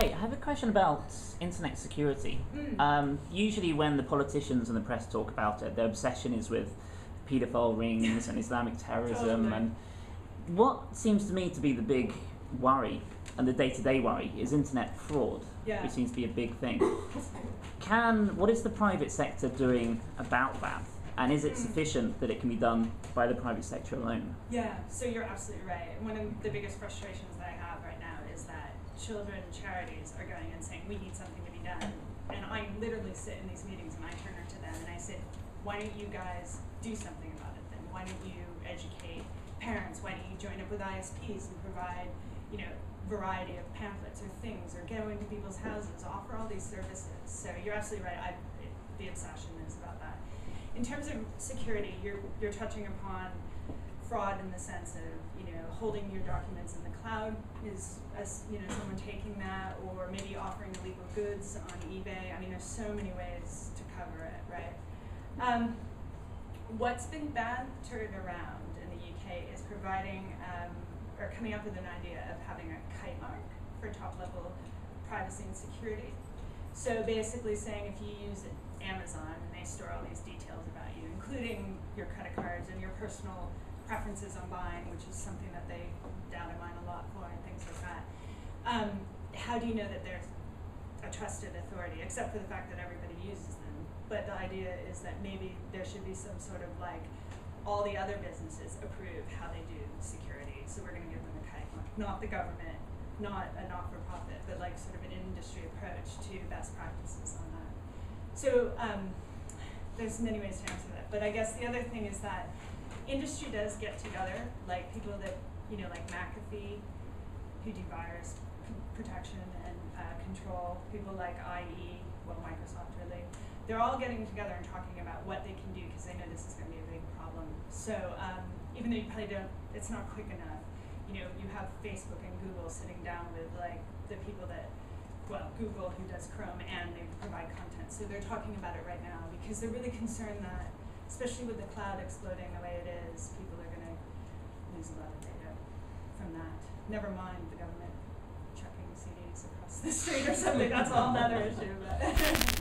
Hey, I have a question about internet security. Usually when the politicians and the press talk about it, their obsession is with paedophile rings and Islamic terrorism. Totally. And what seems to me to be the big worry, and the day-to-day worry, is internet fraud, Yeah. which seems to be a big thing. What is the private sector doing about that? And is it sufficient that it can be done by the private sector alone? Yeah, so you're absolutely right. One of the biggest frustrations that I have right now is that children charities are going and saying, we need something to be done. And I literally sit in these meetings and I turn to them and I say, why don't you guys do something about it then? Why don't you educate parents? Why don't you join up with ISPs and provide, variety of pamphlets or things, or go into people's houses, offer all these services. So you're absolutely right. The obsession is about that. In terms of security, you're touching upon fraud in the sense of holding your documents in the cloud is someone taking that, or maybe offering illegal goods on eBay. I mean, there's so many ways to cover it, right? What's been battered around in the UK is providing or coming up with an idea of having a kite mark for top-level privacy and security. So basically saying if you use Amazon and they store all these details about you, including your credit cards and your personal preferences on buying, which is something that they data mine a lot for and things like that. How do you know that there's a trusted authority, except for the fact that everybody uses them? But the idea is that maybe there should be some sort of all the other businesses approve how they do security, so we're going to give them a kite mark, not the government, not a not-for-profit, but sort of an industry approach to best practices on that. So there's many ways to answer that, but I guess the other thing is that industry does get together, like people that, like McAfee, who do virus protection and control, people like IE, Microsoft really, they're all getting together and talking about what they can do because they know this is going to be a big problem. So even though you probably it's not quick enough, you have Facebook and Google sitting down with the people that, Google who does Chrome and they provide content. So they're talking about it right now because they're really concerned that, especially with the cloud exploding the way it is, people are going to lose a lot of data from that. Never mind the government chucking CDs across the street or something. That's a whole other issue. But